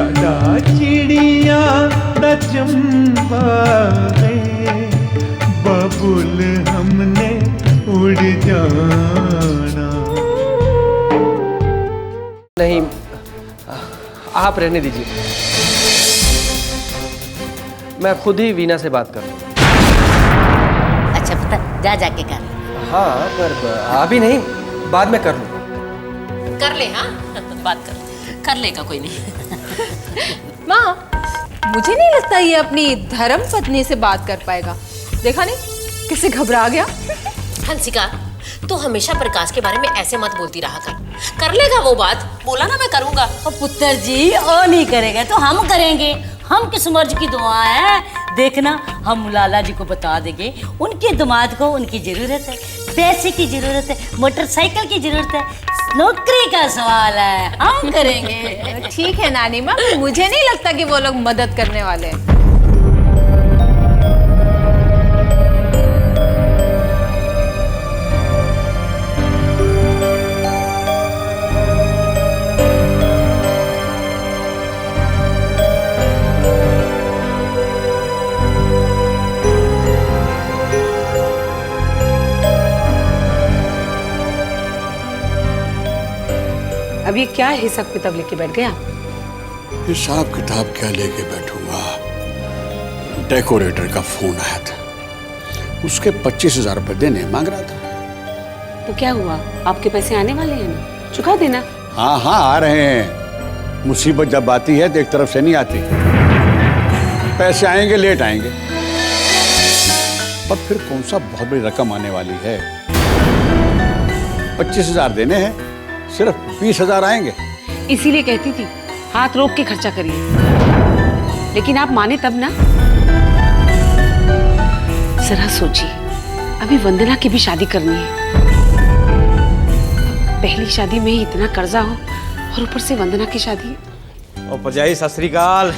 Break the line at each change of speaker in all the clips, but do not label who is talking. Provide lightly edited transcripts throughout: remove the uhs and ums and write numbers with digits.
साडा चिड़िया दा चंबा है, बबुल हमने उड़ जाना।
नहीं, आप रहने दीजिए, मैं खुद ही वीना से बात कर लूँ।
अच्छा पता, जा जाके कर।
हाँ पर अभी नहीं, बाद में कर लूँ।
कर ले, हाँ बात कर लेगा कोई नहीं।
माँ, मुझे नहीं लगता ये अपनी धर्म पत्नी से बात कर पाएगा। देखा नहीं कैसे घबरा गया।
हंसिका, तू हमेशा प्रकाश के बारे में ऐसे मत बोलती रहा कर लेगा वो बात, बोला ना मैं करूंगा।
और पुत्र जी और नहीं करेगा तो हम करेंगे, हम किस मर्ज की दुआ है। देखना हम लाला जी को बता देंगे, उनके दामाद को उनकी जरूरत है, पैसे की जरूरत है, मोटरसाइकिल की जरूरत है, नौकरी का सवाल है, हम करेंगे।
ठीक है नानी माँ, मुझे नहीं लगता कि वो लोग मदद करने वाले हैं।
अब ये क्या हिसाब किताब लेके बैठ गया?
हिसाब किताब क्या लेके बैठूंगा, डेकोरेटर का फोन आया था, उसके 25,000 रुपए देने मांग रहा था।
तो क्या हुआ, आपके पैसे आने वाले हैं ना, चुका देना।
हाँ हाँ आ रहे हैं, मुसीबत जब आती है तो एक तरफ से नहीं आती, पैसे आएंगे लेट आएंगे। पर फिर कौन सा बहुत बड़ी रकम आने वाली है, 25,000 देने हैं, सिर्फ 20,000 आएंगे।
इसीलिए कहती थी हाथ रोक के खर्चा करिए, लेकिन आप माने तब ना। जरा सोचिए, अभी वंदना की भी शादी करनी है, पहली शादी में ही इतना कर्जा हो और ऊपर से वंदना की शादी।
और परजाई सत श्री अकाल।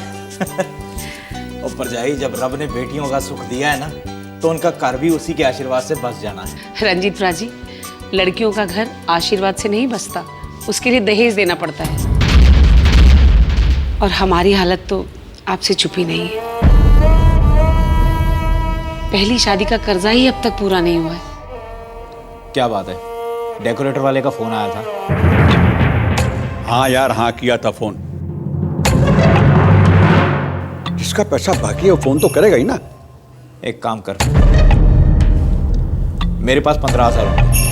और परजाई, जब रब ने बेटियों का सुख दिया है ना, तो उनका घर भी उसी के आशीर्वाद से बस जाना है।
रंजीत राजी, लड़कियों का घर आशीर्वाद से नहीं बसता, उसके लिए दहेज देना पड़ता है। और हमारी हालत तो आपसे छुपी नहीं है, पहली शादी का कर्जा ही अब तक पूरा नहीं हुआ है।
क्या बात है, डेकोरेटर वाले का फोन आया था?
हाँ यार हाँ, किया था फोन। जिसका पैसा बाकी है वो फोन तो करेगा ही ना।
एक काम कर, मेरे पास 15,000 रुपये,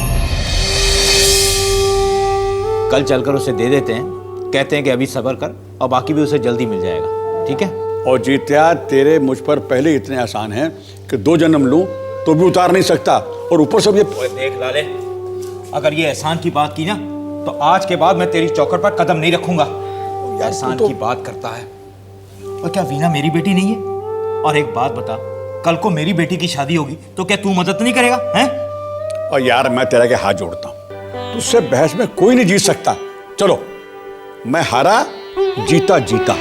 कल चलकर उसे दे देते हैं, कहते हैं कि अभी सब्र कर, और बाकी भी उसे जल्दी मिल जाएगा, ठीक है?
और जीत्या, तेरे मुझ पर पहले इतने आसान हैं कि 2 जन्म लूं तो भी उतार नहीं सकता, और ऊपर से ये।
देख लाले, अगर ये एहसान की बात की ना, तो आज के बाद मैं तेरी चौखट पर कदम नहीं रखूंगा। एहसान की बात करता है, और क्या वीना मेरी बेटी नहीं है? और एक बात बता, कल को मेरी बेटी की शादी होगी तो क्या तू मदद नहीं करेगा? हैं?
और यार मैं तेरे के हाथ जोड़ता हूं, तुझसे बहस में कोई नहीं जीत सकता। चलो, मैं हारा जीता जीता।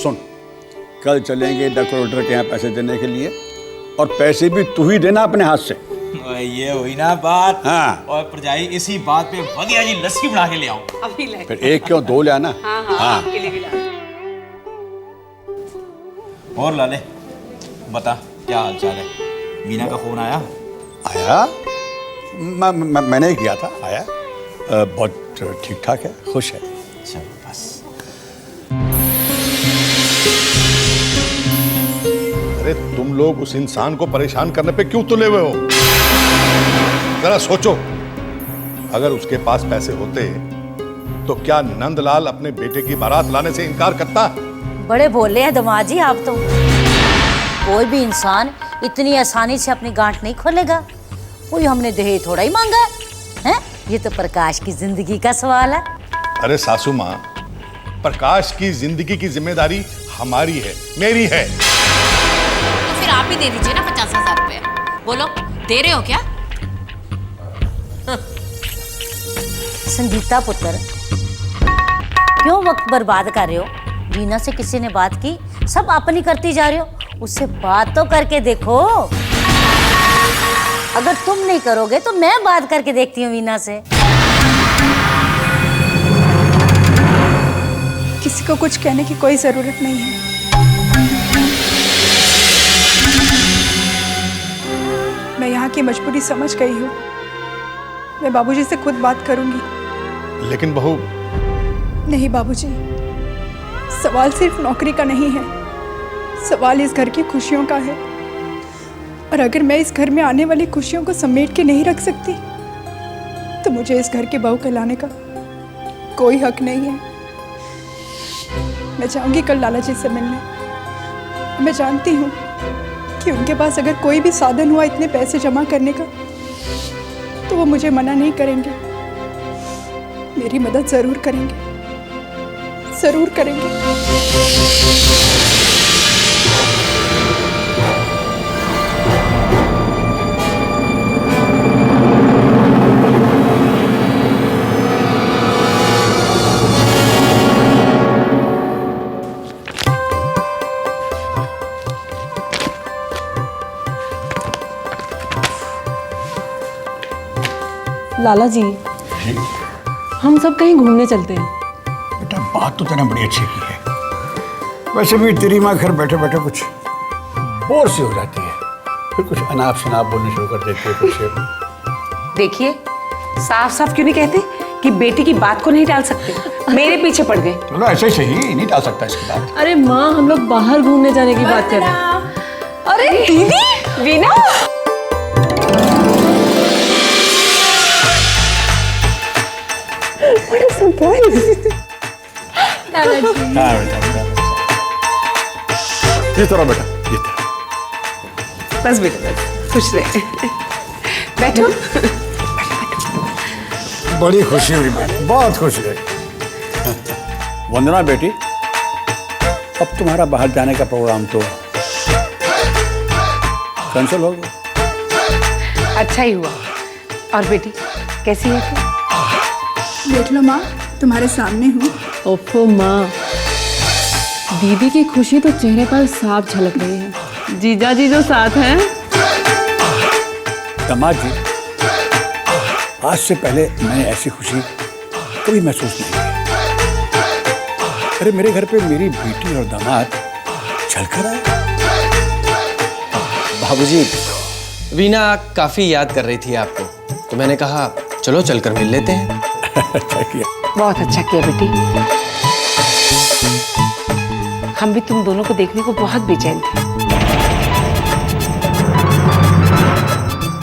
सुन, कल चलेंगे डेकोरेटर के यहाँ पैसे देने के लिए, और पैसे भी तू ही देना अपने हाथ से।
ये हुई ना बात।
हाँ।
और परजाई, इसी बात पे बढ़िया जी लस्सी बना के ले आओ।
अभी ले।
फिर एक क्यों 2 ले आना।
हाँ हाँ,
हाँ।
आपके लिए भी ला।
और लाले बता, क्या हाल चाल है? वीना का फोन आया?
आया, मैंने ही किया था, आया। बहुत ठीक ठाक है, खुश है।
चलो बस।
अरे तुम लोग उस इंसान को परेशान करने पे क्यों तुले हुए हो? जरा सोचो, अगर उसके पास पैसे होते तो क्या नंदलाल अपने बेटे की बारात लाने से इनकार करता?
बड़े बोले हैं दामाद जी आप तो। कोई भी इंसान इतनी आसानी से अपनी गांठ नहीं खोलेगा, कोई हमने दहेज थोड़ा ही मांगा है, ये तो प्रकाश की जिंदगी का सवाल है।
अरे सासू माँ, प्रकाश की जिंदगी की जिम्मेदारी हमारी है, मेरी है।
तो फिर आप ही दे दीजिए ना 50,000 रुपए। बोलो, दे रहे हो क्या?
संगीता पुत्र, क्यों वक्त बर्बाद कर रहे हो? वीना से किसी ने बात की, सब अपनी करती जा रहे हो, उससे बात तो करके देखो। अगर तुम नहीं करोगे तो मैं बात करके देखती हूँ वीना से।
किसी को कुछ कहने की कोई ज़रूरत नहीं है। मैं यहाँ की मजबूरी समझ गई हूँ। मैं बाबूजी से खुद बात करूँगी।
लेकिन बहू।
नहीं बाबूजी, सवाल सिर्फ नौकरी का नहीं है, सवाल इस घर की खुशियों का है। और अगर मैं इस घर में आने वाली खुशियों को समेट के नहीं रख सकती तो मुझे इस घर की बहू कहलाने का कोई हक नहीं है। मैं जाऊंगी कल लाला जी से मिलने। मैं जानती हूँ कि उनके पास अगर कोई भी साधन हुआ इतने पैसे जमा करने का तो वो मुझे मना नहीं करेंगे, मेरी मदद ज़रूर करेंगे, ज़रूर करेंगे।
लाला जी, हम सब कहीं घूमने चलते हैं।
बेटा बात तो तूने बड़ी अच्छी की है। वैसे भी तेरी माँ घर बैठे बैठे कुछ बोर सी हो जाती है, फिर कुछ अनाप शनाप बोलने शुरू कर देती है कुछ।
देखिए, साफ साफ क्यों नहीं कहते कि बेटी की बात को नहीं टाल सकते? मेरे पीछे पड़ गए।
चलो ऐसे ही सही, नहीं टाल सकता इसकी बात।
अरे माँ, हम लोग बाहर घूमने जाने की बात कर रहे हैं।
अरे दीदी, वीना,
लाला जी।
हाँ बेटा, ये तो बेटा, ये तो।
बस बेटा, बस खुश रहे। बैठो।
बड़ी खुशी हुई बेटी, बहुत खुशी हुई। वंदना बेटी, अब तुम्हारा बाहर जाने का प्रोग्राम तो कैंसिल हो गया।
अच्छा ही हुआ। और बेटी कैसी है तू?
देख लो माँ, तुम्हारे सामने हूँ।
ओफो माँ, दीदी की खुशी तो चेहरे पर साफ झलक रही है। जीजा जी जो साथ हैं।
दामाद जी, आज से पहले मैंने ऐसी खुशी कभी महसूस नहीं की। अरे मेरे घर पे मेरी बेटी और दामाद चलकर आए।
बाबूजी, वीना काफी याद कर रही थी आपको, तो मैंने कहा चलो चलकर मिल लेते हैं।
अच्छा किया।
बहुत अच्छा किया बेटी। हम भी तुम दोनों को देखने को बहुत बेचैन थे।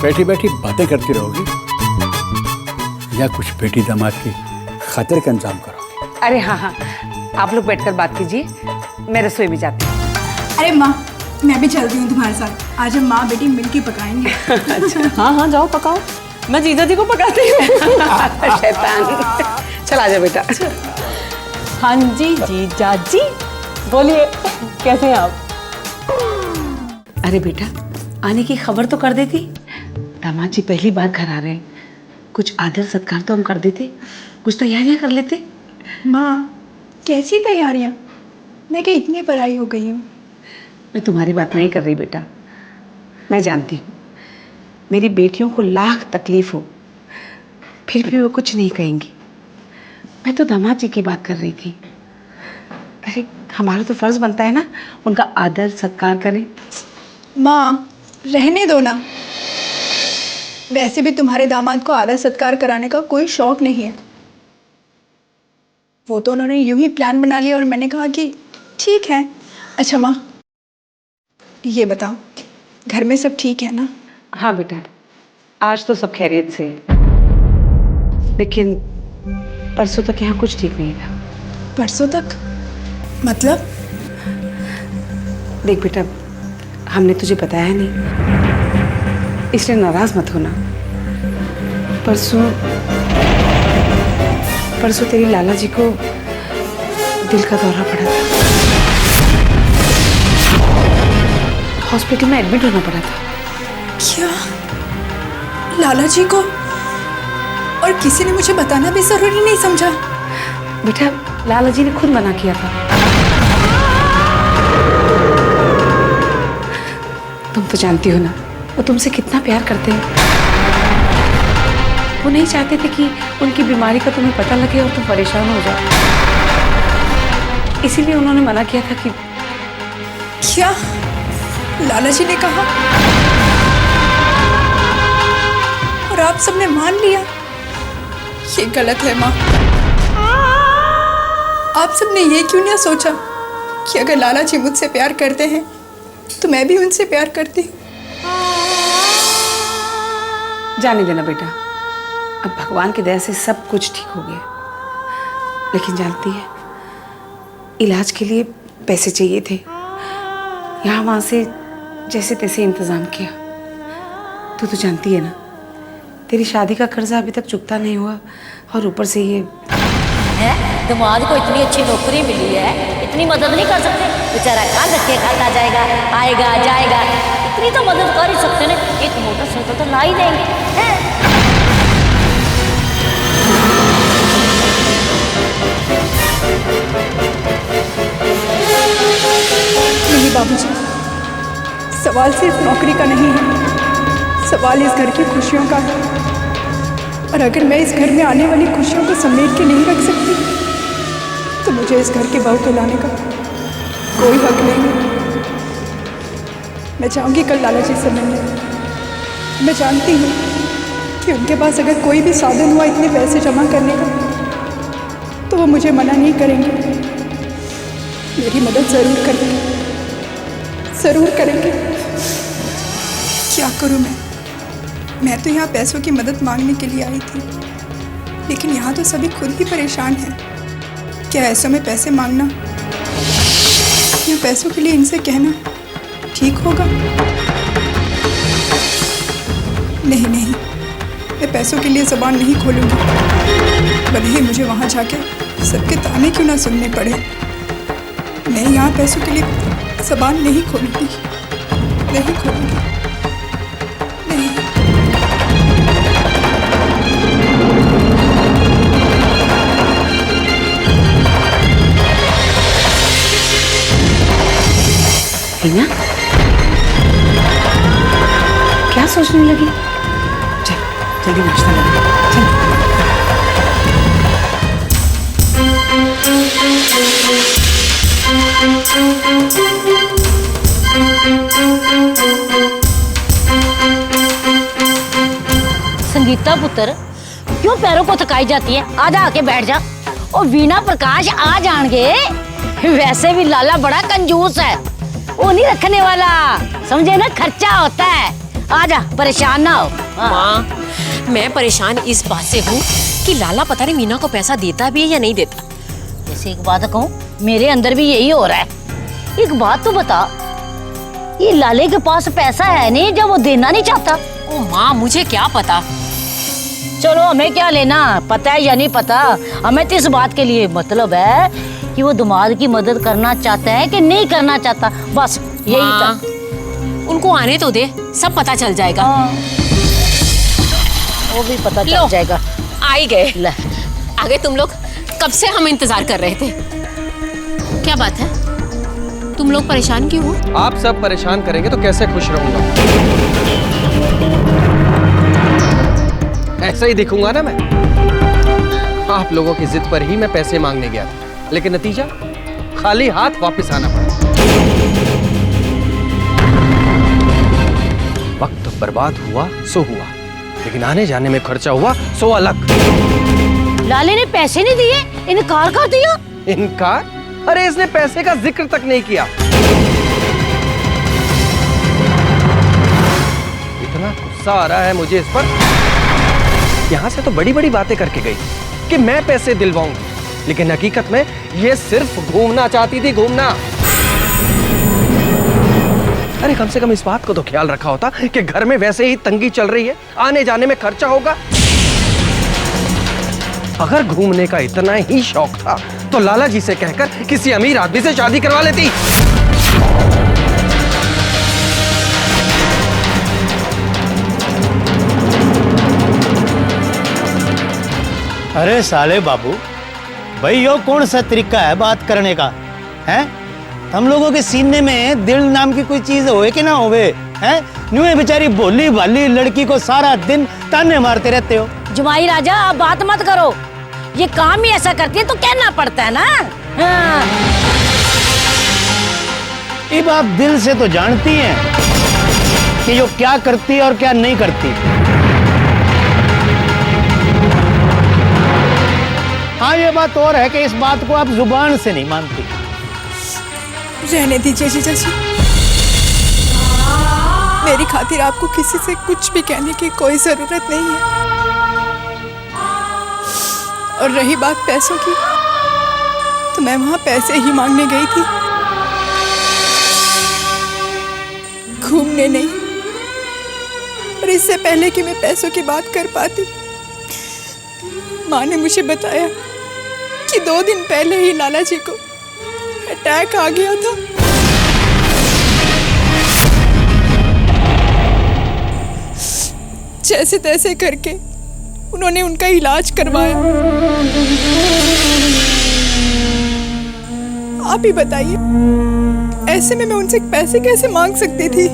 बैठी बैठी बातें करती रहोगी या कुछ बेटी दामाद की खातिर का इंतजाम करोगी?
अरे हाँ हाँ, आप लोग बैठकर बात कीजिए, मैं रसोई में जाती हूँ।
अरे माँ, मैं भी चल रही हूँ तुम्हारे साथ। आज हम माँ बेटी मिलके पकाएंगे।
अच्छा, हाँ हाँ जाओ पकाओ, मैं जीजा जी को पकाती हूँ।
शैतान, चल आजा बेटा।
हाँ जी जीजा जी, बोलिए कैसे हैं आप?
अरे बेटा, आने की खबर तो कर देती। दामाद जी पहली बार घर आ रहे हैं, कुछ आदर सत्कार तो हम कर देते, कुछ तैयारियां कर लेते।
माँ, कैसी तैयारियाँ? मैं क्या इतनी पढ़ाई हो गई हूँ?
मैं तुम्हारी बात नहीं कर रही बेटा, मैं जानती हूँ मेरी बेटियों को लाख तकलीफ हो फिर भी वो कुछ नहीं कहेंगी। मैं तो दामाद जी की बात कर रही थी। अरे हमारा तो फर्ज बनता है ना उनका आदर सत्कार करें।
माँ, रहने दो ना। वैसे भी तुम्हारे दामाद को आदर सत्कार कराने का कोई शौक नहीं है। वो तो उन्होंने यूं ही प्लान बना लिया और मैंने कहा कि ठीक है। अच्छा माँ, ये बताओ, घर में सब ठीक है ना?
हाँ बेटा, आज तो सब खैरियत से है, लेकिन परसों तक यहाँ कुछ ठीक नहीं था।
परसों तक मतलब?
देख बेटा, हमने तुझे बताया नहीं, इसलिए नाराज मत होना। परसों तेरी लाला जी को दिल का दौरा पड़ा था, हॉस्पिटल में एडमिट होना पड़ा था।
क्या? लाला जी को? और किसी ने मुझे बताना भी जरूरी नहीं समझा?
बेटा, लाला जी ने खुद मना किया था। तुम तो जानती हो ना वो तुमसे कितना प्यार करते हैं। वो नहीं चाहते थे कि उनकी बीमारी का तुम्हें पता लगे और तुम परेशान हो जाओ। इसीलिए उन्होंने मना किया था कि
क्या लाला जी ने कहा और आप सबने मान लिया? ये गलत है माँ। आप सबने ये क्यों नहीं सोचा कि अगर लाला जी मुझसे प्यार करते हैं तो मैं भी उनसे प्यार करती हूँ?
जाने देना बेटा, अब भगवान की दया से सब कुछ ठीक हो गया। लेकिन जानती है, इलाज के लिए पैसे चाहिए थे। यहाँ वहाँ से जैसे तैसे इंतज़ाम किया। तू तो जानती है ना, तेरी शादी का कर्जा अभी तक चुकता नहीं हुआ और ऊपर से ये
है। दामाद को इतनी अच्छी नौकरी मिली है, इतनी मदद नहीं कर सकते? बेचारा खा रखे खाता जाएगा, आएगा जाएगा, इतनी तो मदद कर ही सकते ना। एक मोटरसाइकिल तो ला ही देंगे हैं?
नहीं बाबूजी, सवाल सिर्फ नौकरी का नहीं है, सवाल इस घर की खुशियों का है। और अगर मैं इस घर में आने वाली खुशियों को समेट के नहीं रख सकती तो मुझे इस घर के बहू कहलाने का कोई हक नहीं है। मैं चाहूँगी कल लाला जी से मिलने। मैं जानती हूँ कि उनके पास अगर कोई भी साधन हुआ इतने पैसे जमा करने का तो वो मुझे मना नहीं करेंगे, मेरी मदद ज़रूर करेंगे, ज़रूर करेंगे। क्या करूँ मैं तो यहाँ पैसों की मदद मांगने के लिए आई थी, लेकिन यहाँ तो सभी खुद ही परेशान हैं। क्या ऐसों में पैसे मांगना या पैसों के लिए इनसे कहना ठीक होगा? नहीं, मैं पैसों के लिए ज़बान नहीं खोलूँगी, भले ही मुझे वहाँ जाके सबके ताने क्यों ना सुनने पड़े। मैं यहाँ पैसों के लिए ज़बान नहीं खोलूँगी, नहीं खोलूँगी, नहीं।
हीना, क्या सोचने लगी? चल जल्दी नाश्ता लगा, चल।
संगीता पुत्र, क्यों पैरों को थकाई जाती है? आजा आके बैठ जा। और वीणा प्रकाश आ जाएंगे। वैसे भी लाला बड़ा कंजूस है, वो नहीं रखने वाला, समझे ना, खर्चा होता है। आजा, परेशान ना हो।
माँ, मैं परेशान इस बात से हूँ कि लाला पता नहीं मीना को पैसा देता भी है या नहीं देता।
जैसे एक बात कहूँ, मेरे अंदर भी यही हो रहा है। एक बात तो बता, ये लाले के पास पैसा है नहीं जब वो देना नहीं चाहता?
ओ माँ, मुझे क्या पता।
चलो, हमें क्या लेना, पता है या नहीं पता, हमें तो इस बात के लिए मतलब है कि वो दामाद की मदद करना चाहता है कि नहीं करना चाहता, बस यही था।
उनको आने तो दे, सब पता चल जाएगा।
वो भी पता चल जाएगा।
आ ही गए। आगे तुम लोग, कब से हम इंतजार कर रहे थे। क्या बात है, तुम लोग परेशान क्यों हो?
आप सब परेशान करेंगे तो कैसे खुश रहूंगा? ऐसा ही दिखूंगा ना मैं। आप लोगों की जिद पर ही मैं पैसे मांगने गया था, लेकिन नतीजा खाली हाथ वापस आना पड़ा। वक्त बर्बाद हुआ सो हुआ, लेकिन आने जाने में खर्चा हुआ सो अलग।
लाले ने पैसे नहीं दिए, इनकार कर दिया।
इनकार? अरे इसने पैसे का जिक्र तक नहीं किया। इतना गुस्सा आ रहा है मुझे इस पर। यहां से तो बड़ी बड़ी बातें करके गई कि मैं पैसे दिलवाऊंगी, लेकिन हकीकत में ये सिर्फ घूमना चाहती थी, घूमना। अरे कम से कम इस बात को तो ख्याल रखा होता कि घर में वैसे ही तंगी चल रही है, आने जाने में खर्चा होगा। अगर घूमने का इतना ही शौक था तो लाला जी से कहकर किसी अमीर आदमी से शादी करवा लेती।
अरे साले बाबू, भाई यो कौन सा तरीका है बात करने का? हैं? हम लोगों के सीने में दिल नाम की कोई चीज होवे कि ना होवे? हैं? न्यू बेचारी भोली भाली लड़की को सारा दिन ताने मारते रहते हो।
जुमाई राजा, आप बात मत करो, ये काम ही ऐसा करती है तो कहना पड़ता है ना। हाँ।
अब आप दिल से तो जानती हैं कि जो क्या करती है और क्या नहीं करती। हाँ, ये बात और है कि इस बात को आप जुबान से नहीं मानती।
रहने दीजिए जीजा जी, मेरी खातिर आपको किसी से कुछ भी कहने की कोई जरूरत नहीं है। और रही बात पैसों की, तो मैं वहां पैसे ही मांगने गई थी, घूमने नहीं। और इससे पहले कि मैं पैसों की बात कर पाती, माँ ने मुझे बताया कि 2 दिन पहले ही लाला जी को अटैक आ गया था। जैसे तैसे करके उन्होंने उनका इलाज करवाया। आप ही बताइए, ऐसे में मैं उनसे पैसे कैसे मांग सकती थी?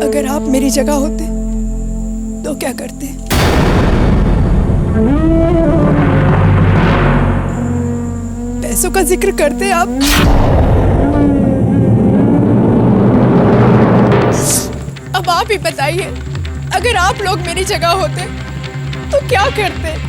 अगर आप मेरी जगह होते तो क्या करते? पैसों का जिक्र करते आप? अब आप ही बताइए, अगर आप लोग मेरी जगह होते तो क्या करते?